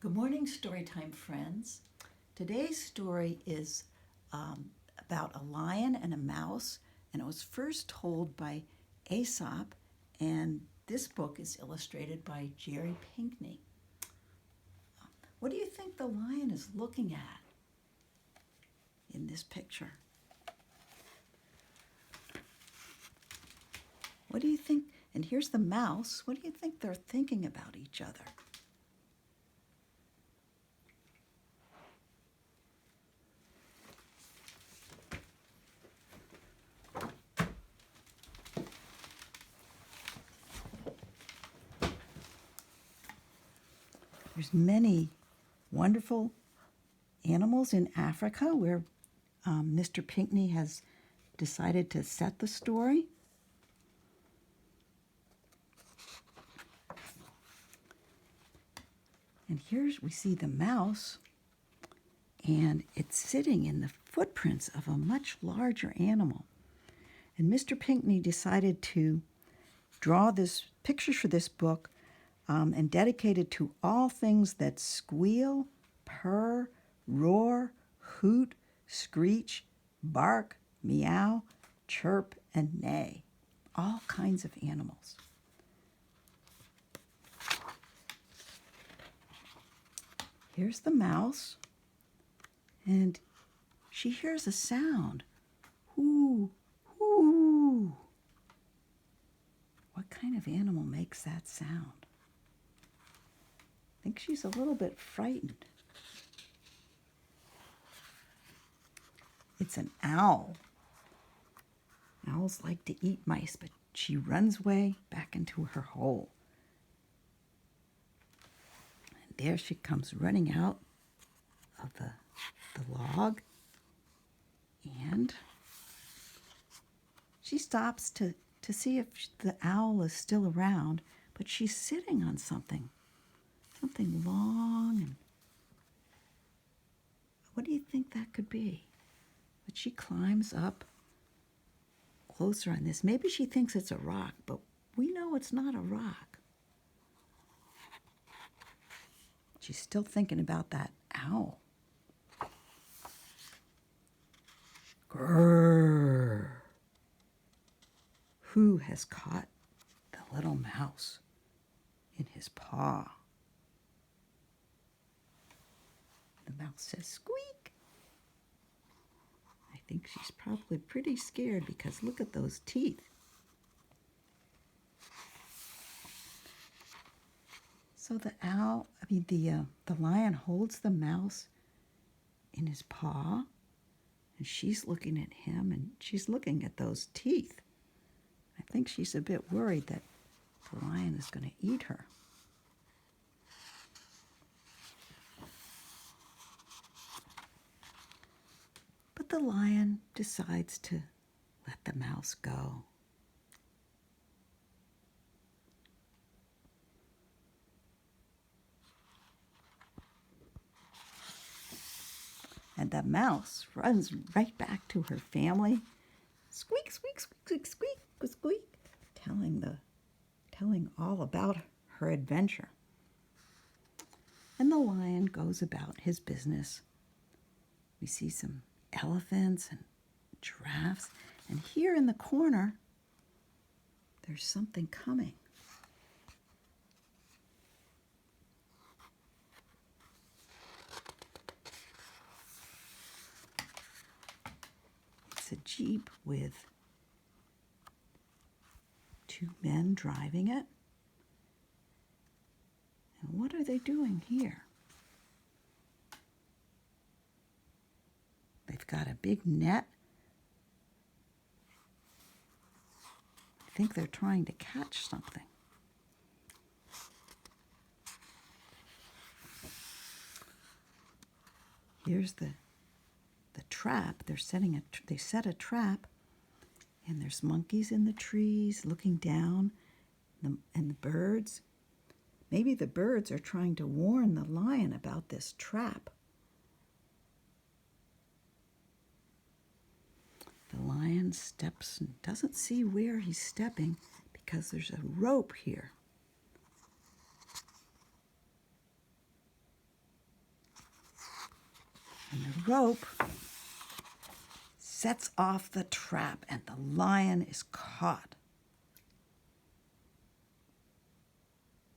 Good morning, Storytime friends. Today's story is about a lion and a mouse, and it was first told by Aesop, and this book is illustrated by Jerry Pinkney. What do you think the lion is looking at in this picture? What do you think? And here's the mouse. What do you think they're thinking about each other? There's many wonderful animals in Africa where Mr. Pinkney has decided to set the story. And here we see the mouse, and it's sitting in the footprints of a much larger animal. And Mr. Pinkney decided to draw this picture for this book and dedicate it to all things that squeal, purr, roar, hoot, screech, bark, meow, chirp, and neigh. All kinds of animals. Here's the mouse, and she hears a sound. Hoo, hoo. What kind of animal makes that sound? I think she's a little bit frightened. It's an owl. Owls like to eat mice, but she runs away back into her hole. And there she comes running out of the log, and she stops to see if the owl is still around, but she's sitting on something long, and what do you think that could be? But she climbs up closer on this. Maybe she thinks it's a rock, but we know it's not a rock. She's still thinking about that owl. Grrr. Who has caught the little mouse in his paw? The mouse says, squeak. I think she's probably pretty scared because look at those teeth. So the lion holds the mouse in his paw, and she's looking at him, and she's looking at those teeth. I think she's a bit worried that the lion is going to eat her. But the lion decides to let the mouse go. And the mouse runs right back to her family. Squeak, squeak, squeak, squeak, squeak, squeak, telling all about her adventure. And the lion goes about his business. We see some elephants and giraffes, and here in the corner, there's something coming. It's a Jeep with two men driving it. And what are they doing here? They've got a big net. I think they're trying to catch something. Here's the trap. They set a trap, and there's monkeys in the trees looking down, and the birds. Maybe the birds are trying to warn the lion about this trap. The lion steps and doesn't see where he's stepping because there's a rope here. And the rope sets off the trap, and the lion is caught.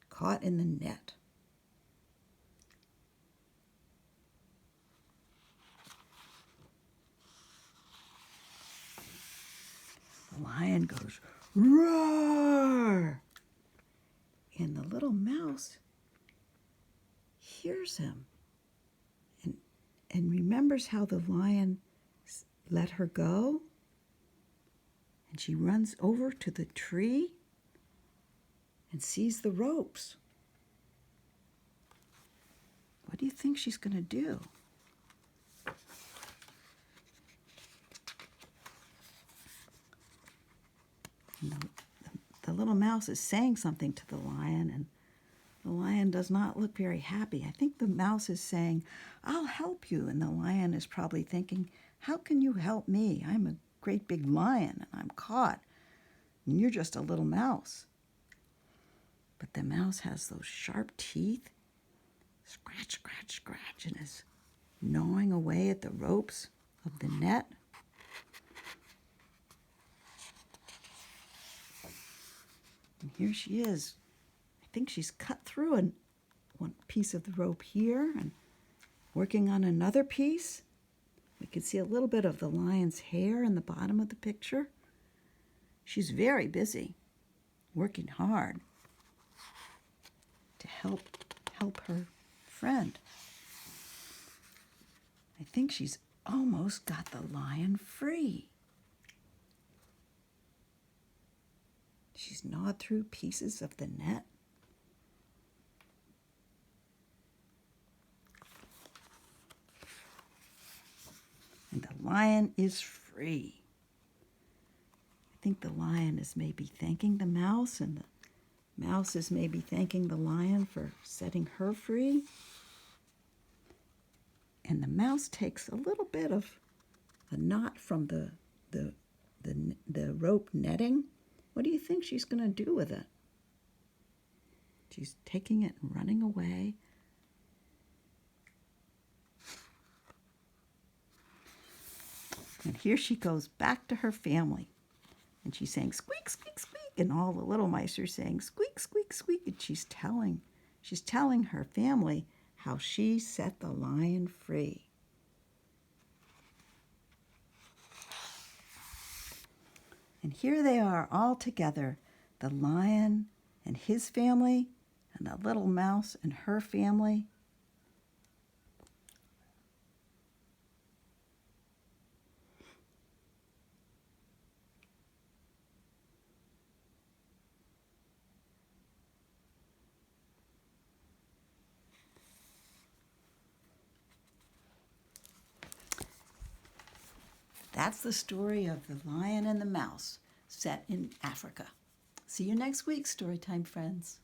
Caught in the net. The lion goes, roar! And the little mouse hears him and remembers how the lion let her go. And she runs over to the tree and sees the ropes. What do you think she's going to do? And the little mouse is saying something to the lion, and the lion does not look very happy. I think the mouse is saying, I'll help you. And the lion is probably thinking, how can you help me? I'm a great big lion, and I'm caught. And you're just a little mouse. But the mouse has those sharp teeth, scratch, scratch, scratch, and is gnawing away at the ropes of the net. And here she is. I think she's cut through one piece of the rope here and working on another piece. We can see a little bit of the lion's hair in the bottom of the picture. She's very busy, working hard to help her friend. I think she's almost got the lion free. She's gnawed through pieces of the net. And the lion is free. I think the lion is maybe thanking the mouse, and the mouse is maybe thanking the lion for setting her free. And the mouse takes a little bit of a knot from the rope netting. What do you think she's going to do with it? She's taking it and running away. And here she goes back to her family. And she's saying, squeak, squeak, squeak. And all the little mice are saying, squeak, squeak, squeak. And she's telling her family how she set the lion free. And here they are all together, the lion and his family, and the little mouse and her family. That's the story of the lion and the mouse set in Africa. See you next week, Storytime friends.